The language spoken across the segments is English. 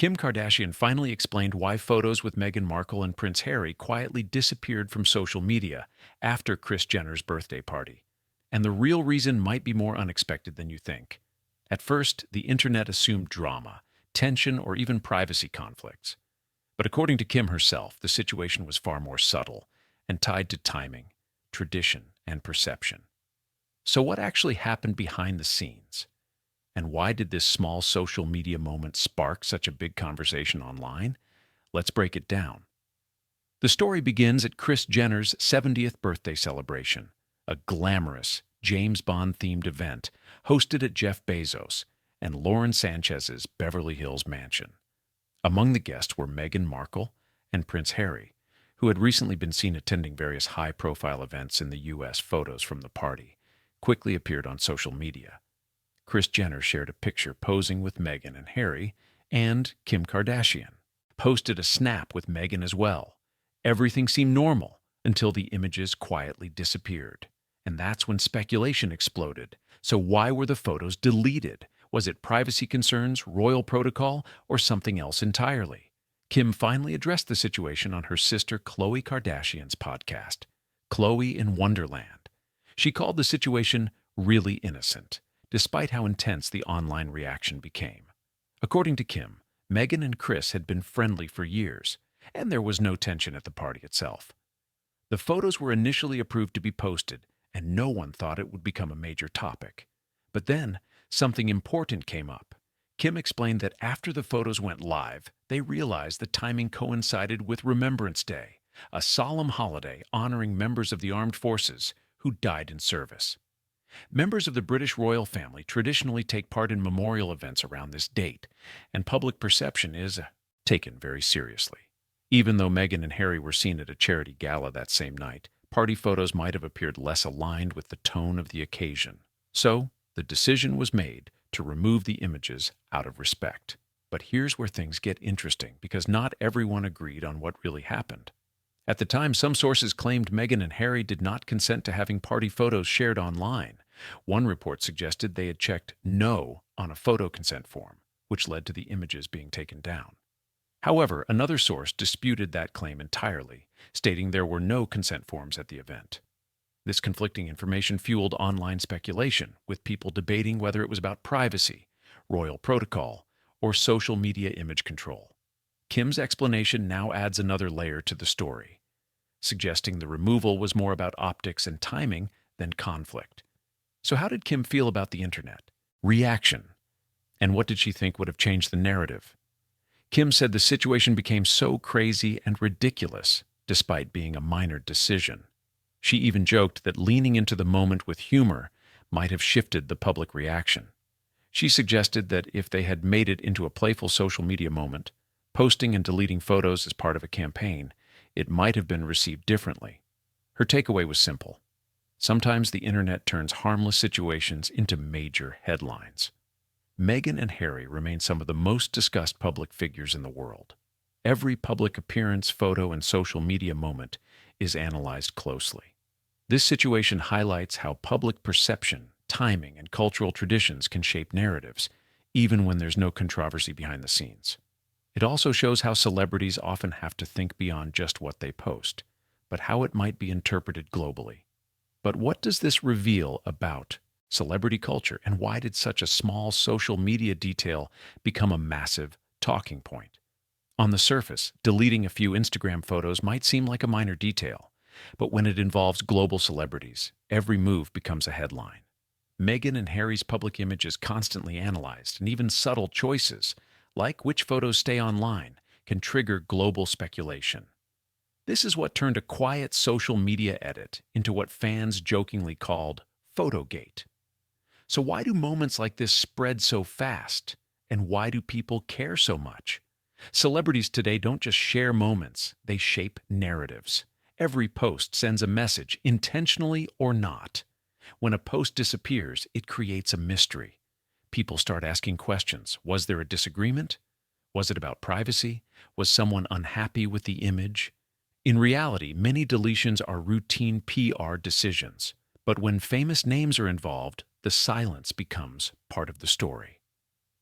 Kim Kardashian finally explained why photos with Meghan Markle and Prince Harry quietly disappeared from social media after Kris Jenner's birthday party. And the real reason might be more unexpected than you think. At first, the internet assumed drama, tension, or even privacy conflicts. But according to Kim herself, the situation was far more subtle and tied to timing, tradition, and perception. So what actually happened behind the scenes? And why did this small social media moment spark such a big conversation online? Let's break it down. The story begins at Kris Jenner's 70th birthday celebration, a glamorous, James Bond-themed event hosted at Jeff Bezos and Lauren Sanchez's Beverly Hills mansion. Among the guests were Meghan Markle and Prince Harry, who had recently been seen attending various high-profile events in the U.S. Photos from the party quickly appeared on social media. Kris Jenner shared a picture posing with Meghan and Harry, and Kim Kardashian posted a snap with Meghan as well. Everything seemed normal until the images quietly disappeared. And that's when speculation exploded. So why were the photos deleted? Was it privacy concerns, royal protocol, or something else entirely? Kim finally addressed the situation on her sister Khloe Kardashian's podcast, Khloe in Wonderland. She called the situation really innocent, despite how intense the online reaction became. According to Kim, Meghan and Kris had been friendly for years, and there was no tension at the party itself. The photos were initially approved to be posted, and no one thought it would become a major topic. But then, something important came up. Kim explained that after the photos went live, they realized the timing coincided with Remembrance Day, a solemn holiday honoring members of the armed forces who died in service. Members of the British royal family traditionally take part in memorial events around this date, and public perception is taken very seriously. Even though Meghan and Harry were seen at a charity gala that same night, party photos might have appeared less aligned with the tone of the occasion. So, the decision was made to remove the images out of respect. But here's where things get interesting, because not everyone agreed on what really happened. At the time, some sources claimed Meghan and Harry did not consent to having party photos shared online. One report suggested they had checked "No" on a photo consent form, which led to the images being taken down. However, another source disputed that claim entirely, stating there were no consent forms at the event. This conflicting information fueled online speculation, with people debating whether it was about privacy, royal protocol, or social media image control. Kim's explanation now adds another layer to the story, suggesting the removal was more about optics and timing than conflict. So how did Kim feel about the internet? Reaction. And what did she think would have changed the narrative? Kim said the situation became so crazy and ridiculous, despite being a minor decision. She even joked that leaning into the moment with humor might have shifted the public reaction. She suggested that if they had made it into a playful social media moment, posting and deleting photos as part of a campaign, it might have been received differently. Her takeaway was simple. Sometimes the internet turns harmless situations into major headlines. Meghan and Harry remain some of the most discussed public figures in the world. Every public appearance, photo, and social media moment is analyzed closely. This situation highlights how public perception, timing, and cultural traditions can shape narratives, even when there's no controversy behind the scenes. It also shows how celebrities often have to think beyond just what they post, but how it might be interpreted globally. But what does this reveal about celebrity culture, and why did such a small social media detail become a massive talking point? On the surface, deleting a few Instagram photos might seem like a minor detail, but when it involves global celebrities, every move becomes a headline. Meghan and Harry's public image is constantly analyzed, and even subtle choices, like which photos stay online, can trigger global speculation. This is what turned a quiet social media edit into what fans jokingly called Photogate. So why do moments like this spread so fast? And why do people care so much? Celebrities today don't just share moments, they shape narratives. Every post sends a message, intentionally or not. When a post disappears, it creates a mystery. People start asking questions. Was there a disagreement? Was it about privacy? Was someone unhappy with the image? In reality, many deletions are routine PR decisions. But when famous names are involved, the silence becomes part of the story.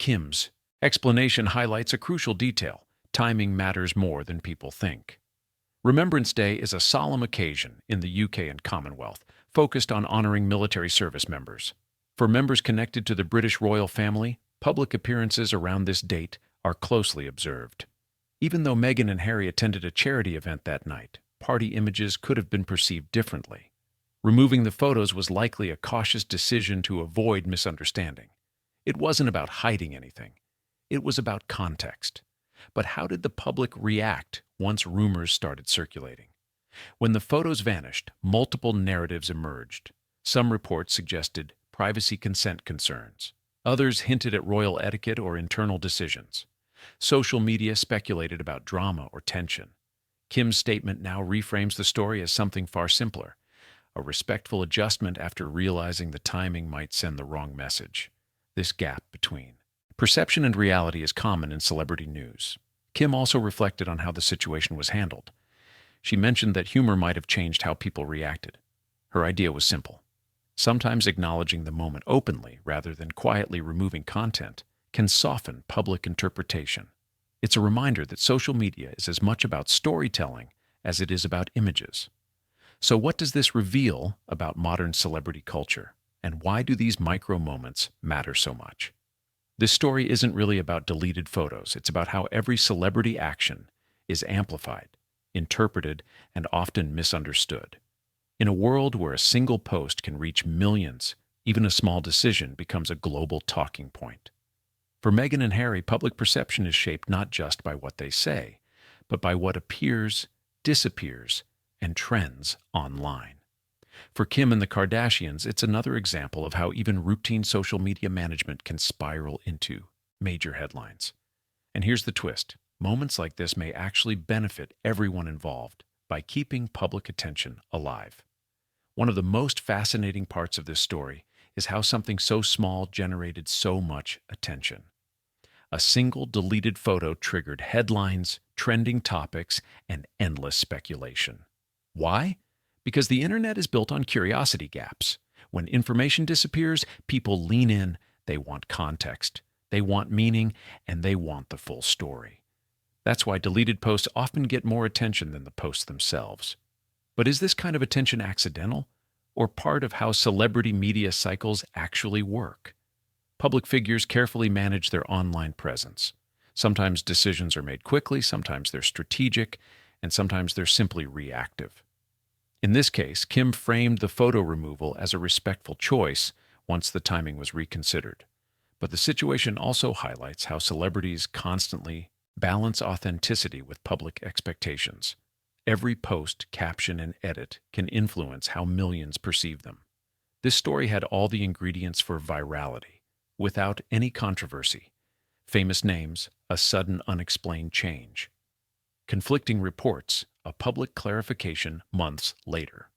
Kim's Explanation highlights a crucial detail. Timing matters more than people think. Remembrance Day is a solemn occasion in the UK and Commonwealth, focused on honoring military service members. For members connected to the British royal family, public appearances around this date are closely observed. Even though Meghan and Harry attended a charity event that night, party images could have been perceived differently. Removing the photos was likely a cautious decision to avoid misunderstanding. It wasn't about hiding anything. It was about context. But how did the public react once rumors started circulating? When the photos vanished, multiple narratives emerged. Some reports suggested privacy consent concerns. Others hinted at royal etiquette or internal decisions. Social media speculated about drama or tension. Kim's statement now reframes the story as something far simpler, a respectful adjustment after realizing the timing might send the wrong message. This gap between perception and reality is common in celebrity news. Kim also reflected on how the situation was handled. She mentioned that humor might have changed how people reacted. Her idea was simple. Sometimes acknowledging the moment openly rather than quietly removing content can soften public interpretation. It's a reminder that social media is as much about storytelling as it is about images. So what does this reveal about modern celebrity culture? And why do these micro moments matter so much? This story isn't really about deleted photos. It's about how every celebrity action is amplified, interpreted, and often misunderstood. In a world where a single post can reach millions, even a small decision becomes a global talking point. For Meghan and Harry, public perception is shaped not just by what they say, but by what appears, disappears, and trends online. For Kim and the Kardashians, it's another example of how even routine social media management can spiral into major headlines. And here's the twist. Moments like this may actually benefit everyone involved by keeping public attention alive. One of the most fascinating parts of this story is how something so small generated so much attention. A single deleted photo triggered headlines, trending topics, and endless speculation. Why? Because the internet is built on curiosity gaps. When information disappears, people lean in, they want context, they want meaning, and they want the full story. That's why deleted posts often get more attention than the posts themselves. But is this kind of attention accidental, or part of how celebrity media cycles actually work? Public figures carefully manage their online presence. Sometimes decisions are made quickly, sometimes they're strategic, and sometimes they're simply reactive. In this case, Kim framed the photo removal as a respectful choice once the timing was reconsidered. But the situation also highlights how celebrities constantly balance authenticity with public expectations. Every post, caption, and edit can influence how millions perceive them. This story had all the ingredients for virality, without any controversy. Famous names, a sudden unexplained change. Conflicting reports, a public clarification months later.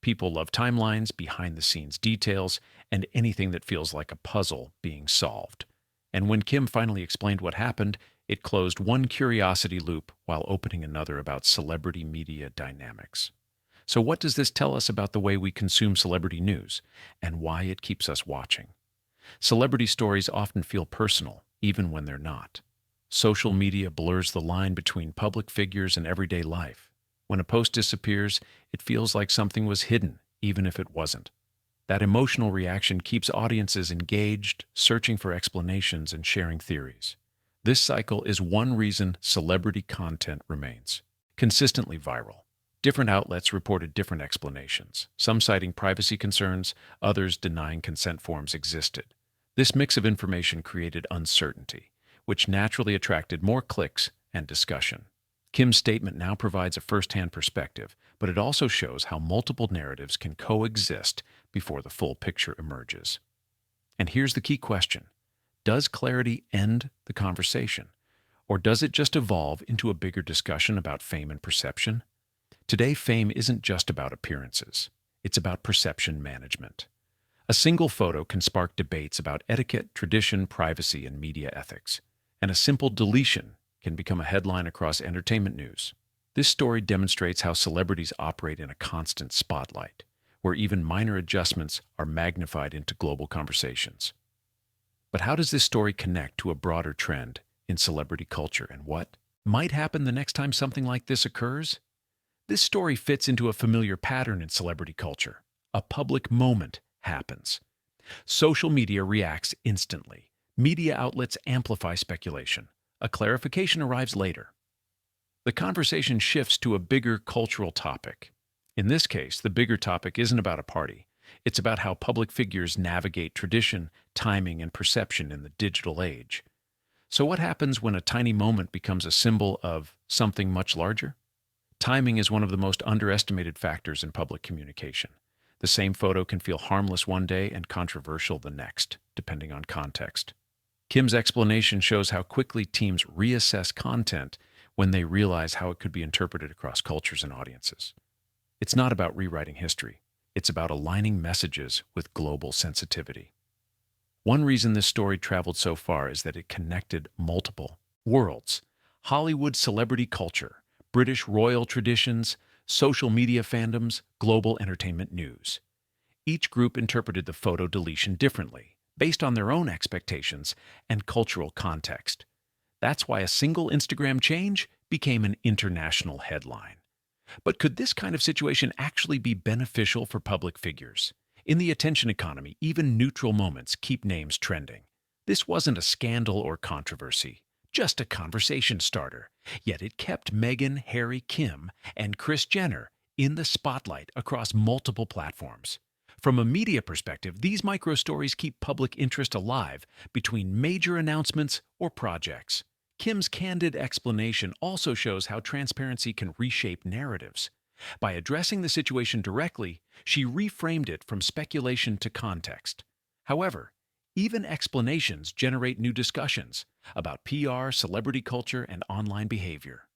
People love timelines, behind-the-scenes details, and anything that feels like a puzzle being solved. And when Kim finally explained what happened, it closed one curiosity loop while opening another about celebrity media dynamics. So what does this tell us about the way we consume celebrity news, and why it keeps us watching? Celebrity stories often feel personal, even when they're not. Social media blurs the line between public figures and everyday life. When a post disappears, it feels like something was hidden, even if it wasn't. That emotional reaction keeps audiences engaged, searching for explanations and sharing theories. This cycle is one reason celebrity content remains consistently viral. Different outlets reported different explanations, some citing privacy concerns, others denying consent forms existed. This mix of information created uncertainty, which naturally attracted more clicks and discussion. Kim's statement now provides a first-hand perspective, but it also shows how multiple narratives can coexist before the full picture emerges. And here's the key question. Does clarity end the conversation, or does it just evolve into a bigger discussion about fame and perception? Today, fame isn't just about appearances. It's about perception management. A single photo can spark debates about etiquette, tradition, privacy, and media ethics. And a simple deletion can become a headline across entertainment news. This story demonstrates how celebrities operate in a constant spotlight, where even minor adjustments are magnified into global conversations. But how does this story connect to a broader trend in celebrity culture, and what might happen the next time something like this occurs? This story fits into a familiar pattern in celebrity culture. A public moment happens. Social media reacts instantly. Media outlets amplify speculation. A clarification arrives later. The conversation shifts to a bigger cultural topic. In this case, the bigger topic isn't about a party. It's about how public figures navigate tradition, timing, and perception in the digital age. So what happens when a tiny moment becomes a symbol of something much larger? Timing is one of the most underestimated factors in public communication. The same photo can feel harmless one day and controversial the next, depending on context. Kim's explanation shows how quickly teams reassess content when they realize how it could be interpreted across cultures and audiences. It's not about rewriting history. It's about aligning messages with global sensitivity. One reason this story traveled so far is that it connected multiple worlds: Hollywood celebrity culture, British royal traditions, social media fandoms, global entertainment news. Each group interpreted the photo deletion differently, based on their own expectations and cultural context. That's why a single Instagram change became an international headline. But could this kind of situation actually be beneficial for public figures? In the attention economy, even neutral moments keep names trending. This wasn't a scandal or controversy, just a conversation starter. Yet it kept Meghan, Harry, Kim, and Kris Jenner in the spotlight across multiple platforms. From a media perspective, these micro-stories keep public interest alive between major announcements or projects. Kim's candid explanation also shows how transparency can reshape narratives. By addressing the situation directly, she reframed it from speculation to context. However, even explanations generate new discussions about PR, celebrity culture, and online behavior.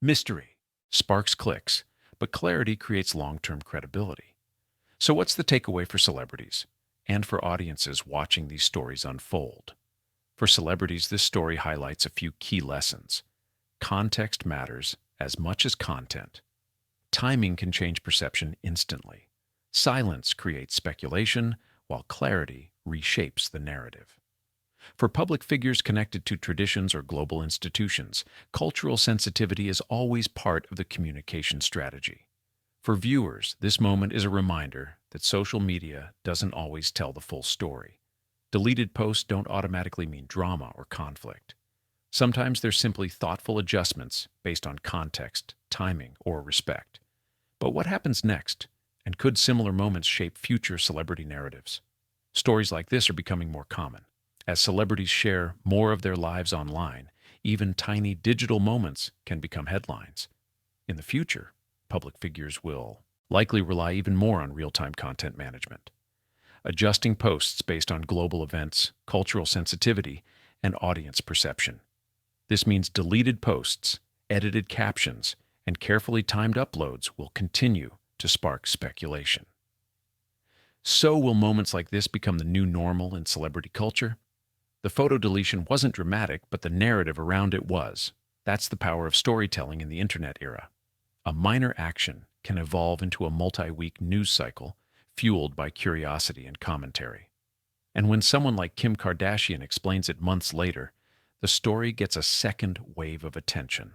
Mystery sparks clicks, but clarity creates long-term credibility. So what's the takeaway for celebrities and for audiences watching these stories unfold? For celebrities, this story highlights a few key lessons. Context matters as much as content. Timing can change perception instantly. Silence creates speculation, while clarity reshapes the narrative. For public figures connected to traditions or global institutions, cultural sensitivity is always part of the communication strategy. For viewers, this moment is a reminder that social media doesn't always tell the full story. Deleted posts don't automatically mean drama or conflict. Sometimes they're simply thoughtful adjustments based on context, timing, or respect. But what happens next? And could similar moments shape future celebrity narratives? Stories like this are becoming more common. As celebrities share more of their lives online, even tiny digital moments can become headlines. In the future, public figures will likely rely even more on real-time content management, adjusting posts based on global events, cultural sensitivity, and audience perception. This means deleted posts, edited captions, and carefully timed uploads will continue to spark speculation. So will moments like this become the new normal in celebrity culture? The photo deletion wasn't dramatic, but the narrative around it was. That's the power of storytelling in the internet era. A minor action can evolve into a multi-week news cycle fueled by curiosity and commentary. And when someone like Kim Kardashian explains it months later, the story gets a second wave of attention,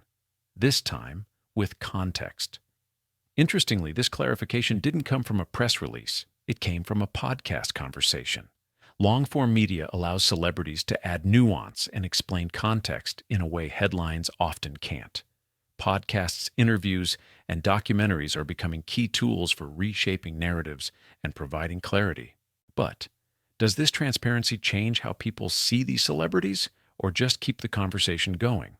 this time with context. Interestingly, this clarification didn't come from a press release. It came from a podcast conversation. Long-form media allows celebrities to add nuance and explain context in a way headlines often can't. Podcasts, interviews, and documentaries are becoming key tools for reshaping narratives and providing clarity. But does this transparency change how people see these celebrities, or just keep the conversation going?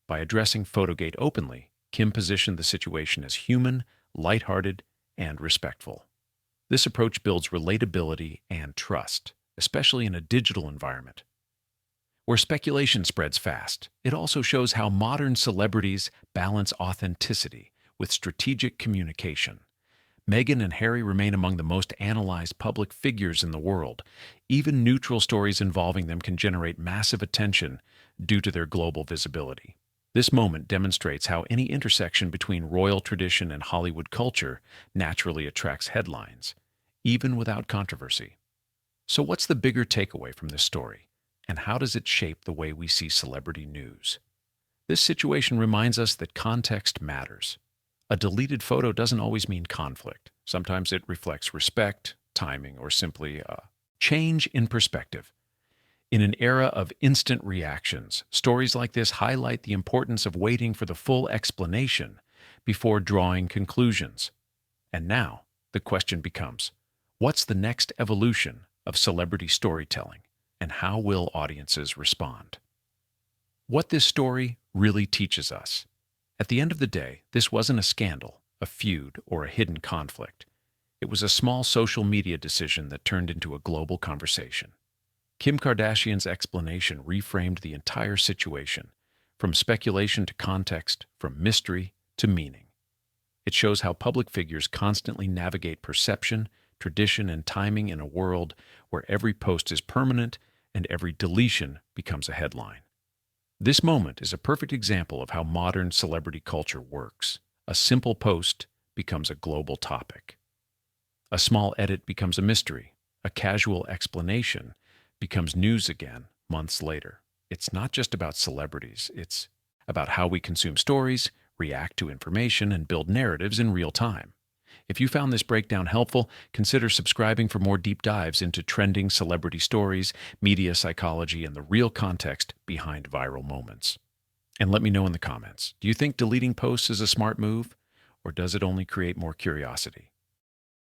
By addressing Photogate openly, Kim positioned the situation as human, lighthearted, and respectful. This approach builds relatability and trust, especially in a digital environment where speculation spreads fast. It also shows how modern celebrities balance authenticity with strategic communication. Meghan and Harry remain among the most analyzed public figures in the world. Even neutral stories involving them can generate massive attention due to their global visibility. This moment demonstrates how any intersection between royal tradition and Hollywood culture naturally attracts headlines, even without controversy. So what's the bigger takeaway from this story? And how does it shape the way we see celebrity news? This situation reminds us that context matters. A deleted photo doesn't always mean conflict. Sometimes it reflects respect, timing, or simply a change in perspective. In an era of instant reactions, stories like this highlight the importance of waiting for the full explanation before drawing conclusions. And now, the question becomes, what's the next evolution of celebrity storytelling, and how will audiences respond? What this story really teaches us. At the end of the day, this wasn't a scandal, a feud, or a hidden conflict. It was a small social media decision that turned into a global conversation. Kim Kardashian's explanation reframed the entire situation, from speculation to context, from mystery to meaning. It shows how public figures constantly navigate perception, tradition, and timing in a world where every post is permanent and every deletion becomes a headline. This moment is a perfect example of how modern celebrity culture works. A simple post becomes a global topic. A small edit becomes a mystery. A casual explanation becomes news again months later. It's not just about celebrities, it's about how we consume stories, react to information, and build narratives in real time. If you found this breakdown helpful, consider subscribing for more deep dives into trending celebrity stories, media psychology, and the real context behind viral moments. And let me know in the comments, do you think deleting posts is a smart move, or does it only create more curiosity?